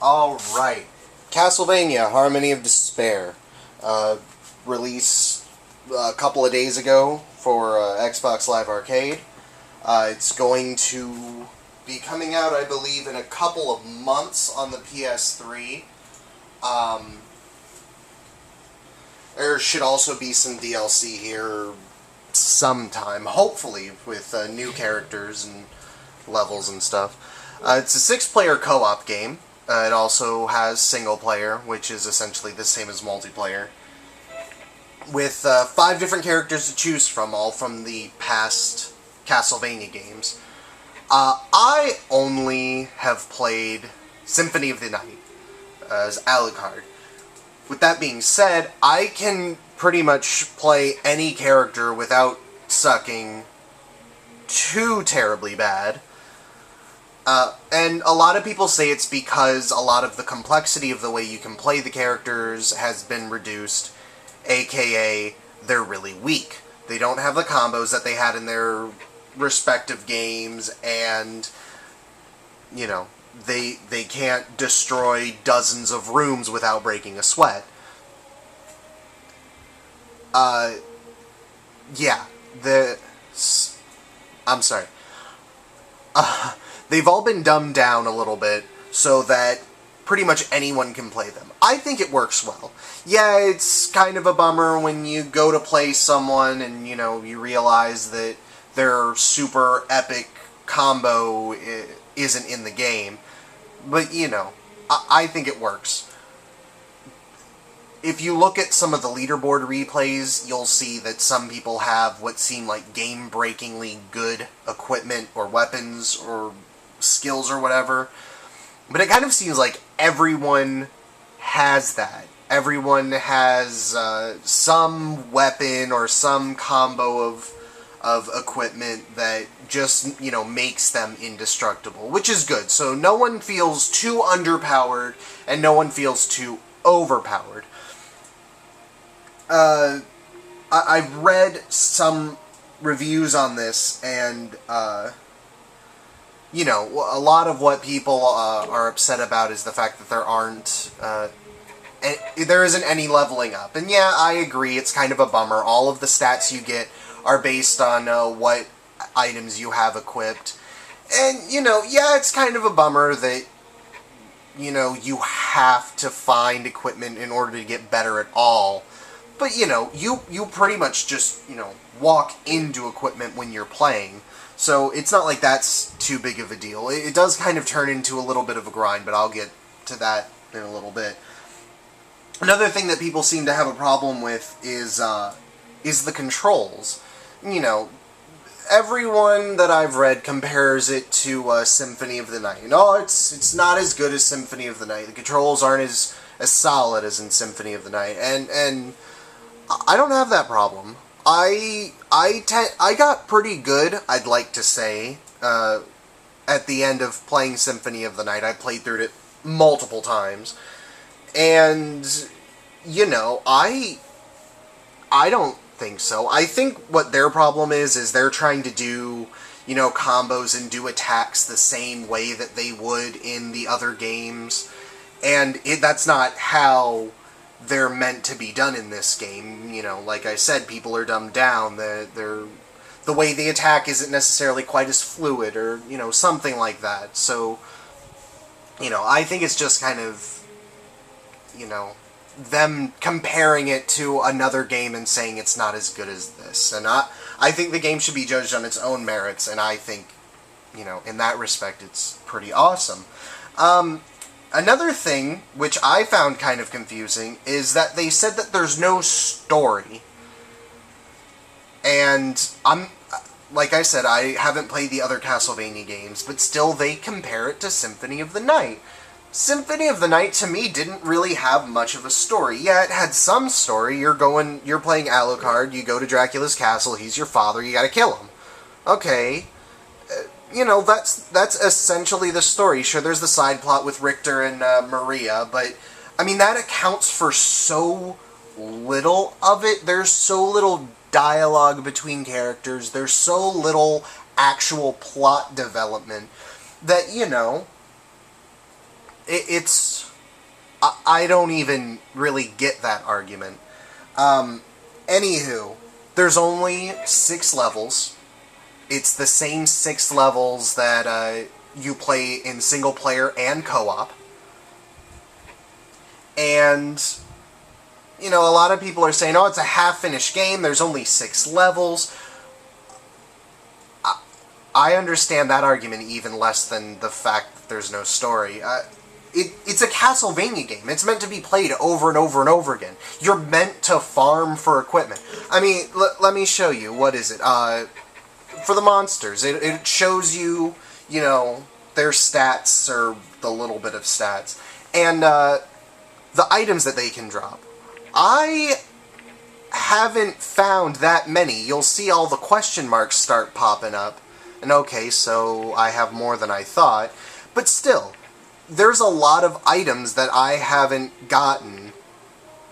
Alright. Castlevania, Harmony of Despair. Release a couple of days ago for Xbox Live Arcade. It's going to be coming out, I believe, in a couple of months on the PS3. There should also be some DLC here sometime, hopefully, with new characters and levels and stuff. It's a 6-player co-op game. It also has single-player, which is essentially the same as multiplayer, with 5 different characters to choose from, all from the past Castlevania games. I only have played Symphony of the Night as Alucard. With that being said, I can pretty much play any character without sucking too terribly bad. And a lot of people say it's because a lot of the complexity of the way you can play the characters has been reduced, aka they're really weak. They don't have the combos that they had in their respective games, and, you know, they can't destroy dozens of rooms without breaking a sweat. Yeah, I'm sorry. They've all been dumbed down a little bit so that pretty much anyone can play them. I think it works well. Yeah, it's kind of a bummer when you go to play someone and, you know, you realize that their super epic combo isn't in the game. But, you know, I think it works. If you look at some of the leaderboard replays, you'll see that some people have what seem like game-breakingly good equipment or weapons or skills or whatever. But it kind of seems like everyone has that. Everyone has some weapon or some combo of equipment that just, you know, makes them indestructible, which is good. So no one feels too underpowered and no one feels too overpowered. I've read some reviews on this, and, you know, a lot of what people are upset about is the fact that there isn't any leveling up. And yeah, I agree, it's kind of a bummer. All of the stats you get are based on what items you have equipped. And, you know, yeah, it's kind of a bummer that, you know, you have to find equipment in order to get better at all. But, you know, you pretty much just, you know, walk into equipment when you're playing. So it's not like that's too big of a deal. It does kind of turn into a little bit of a grind, but I'll get to that in a little bit. Another thing that people seem to have a problem with is the controls. You know, everyone that I've read compares it to Symphony of the Night. No, it's not as good as Symphony of the Night. The controls aren't as solid as in Symphony of the Night, and I don't have that problem. I got pretty good, I'd like to say, at the end of playing Symphony of the Night. I played through it multiple times, and, you know, I don't think so. I think what their problem is they're trying to do, you know, combos and do attacks the same way that they would in the other games, and that's not how they're meant to be done in this game. You know, like I said, people are dumbed down. The way they attack isn't necessarily quite as fluid, or, you know, something like that. So, you know, I think it's just kind of, you know, them comparing it to another game and saying it's not as good as this. And I think the game should be judged on its own merits, and I think, you know, in that respect, it's pretty awesome. Another thing, which I found kind of confusing, is that they said that there's no story. And like I said, I haven't played the other Castlevania games, but still they compare it to Symphony of the Night. Symphony of the Night, to me, didn't really have much of a story. Yeah, it had some story. You're playing Alucard, you go to Dracula's castle, he's your father, you gotta kill him. Okay. You know, that's essentially the story. Sure, there's the side plot with Richter and Maria, but, I mean, that accounts for so little of it. There's so little dialogue between characters. There's so little actual plot development that, you know, it's... I don't even really get that argument. Anywho, there's only 6 levels. It's the same 6 levels that you play in single player and co-op. And, you know, a lot of people are saying, oh, it's a half-finished game, there's only 6 levels. I understand that argument even less than the fact that there's no story. It's a Castlevania game. It's meant to be played over and over and over again. You're meant to farm for equipment. I mean, let me show you. What is it? For the monsters, it shows you, you know, their stats, or the little bit of stats, and the items that they can drop. I haven't found that many. You'll see all the question marks start popping up. And okay, so I have more than I thought. But still, there's a lot of items that I haven't gotten.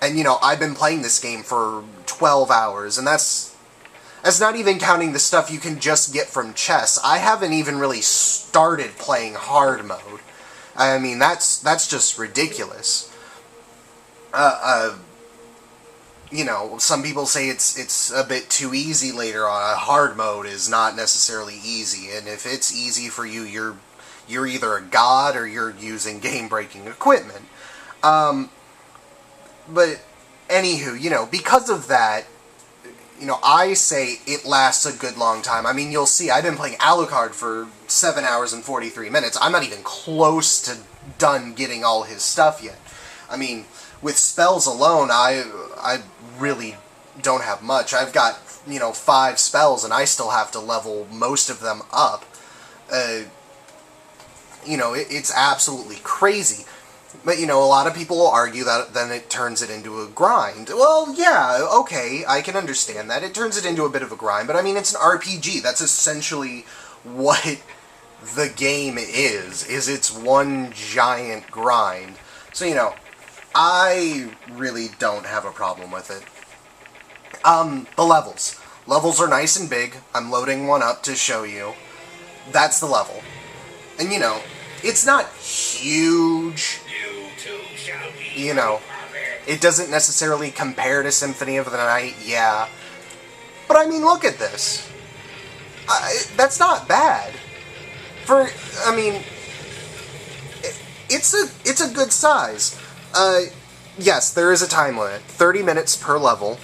And, you know, I've been playing this game for 12 hours, and that's not even counting the stuff you can just get from chests. I haven't even really started playing hard mode. I mean, that's just ridiculous. You know, some people say it's a bit too easy later on. Hard mode is not necessarily easy, and if it's easy for you, you're either a god or you're using game-breaking equipment. But anywho, you know, because of that, you know, I say it lasts a good long time. I mean, you'll see, I've been playing Alucard for 7 hours and 43 minutes. I'm not even close to done getting all his stuff yet. I mean, with spells alone, I really don't have much. I've got, you know, 5 spells, and I still have to level most of them up. You know, it's absolutely crazy. But, you know, a lot of people will argue that then it turns it into a grind. Well, yeah, okay, I can understand that. It turns it into a bit of a grind, but I mean, it's an RPG. That's essentially what the game is it's one giant grind. So, you know, I really don't have a problem with it. The levels. Levels are nice and big. I'm loading one up to show you. That's the level. And, you know, it's not huge. You know, it doesn't necessarily compare to Symphony of the Night, yeah. But, I mean, look at this. That's not bad. I mean, it's a good size. Yes, there is a time limit, 30 minutes per level,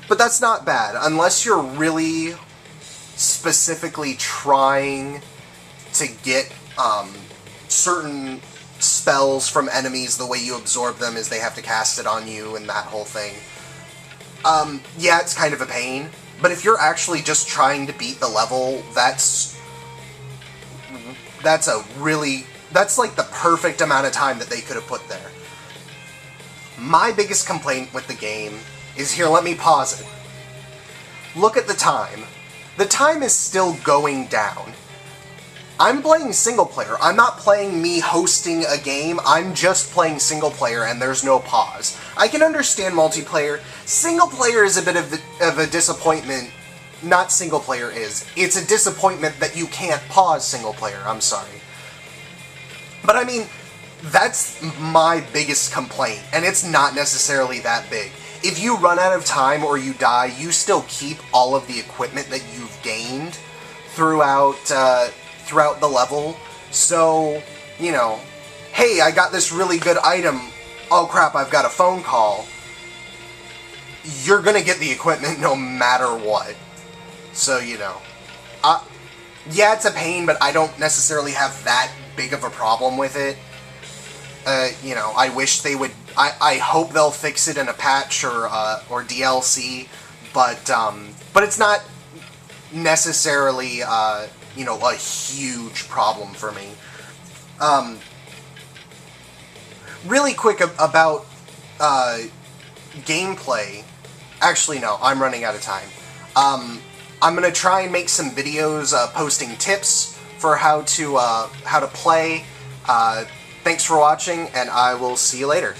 but that's not bad, unless you're really specifically trying to get, certain spells from enemies. The way you absorb them is they have to cast it on you, and that whole thing. Yeah, it's kind of a pain, but if you're actually just trying to beat the level, that's like the perfect amount of time that they could have put there. My biggest complaint with the game is, here, let me pause it. Look at the time. The time is still going down. I'm playing single player. I'm not playing me hosting a game. I'm just playing single player, and there's no pause. I can understand multiplayer. Single player is a bit of a disappointment. Not single player is. It's a disappointment that you can't pause single player. I'm sorry. But I mean, that's my biggest complaint, and it's not necessarily that big. If you run out of time or you die, you still keep all of the equipment that you've gained throughout the level. So, you know, hey, I got this really good item. Oh crap, I've got a phone call. You're gonna get the equipment no matter what. So, you know, yeah, it's a pain, but I don't necessarily have that big of a problem with it. You know, I wish they would. I hope they'll fix it in a patch or DLC, but it's not necessarily you know, a huge problem for me. Really quick about gameplay. Actually, no, I'm running out of time. I'm gonna try and make some videos posting tips for how to play. Thanks for watching, and I will see you later.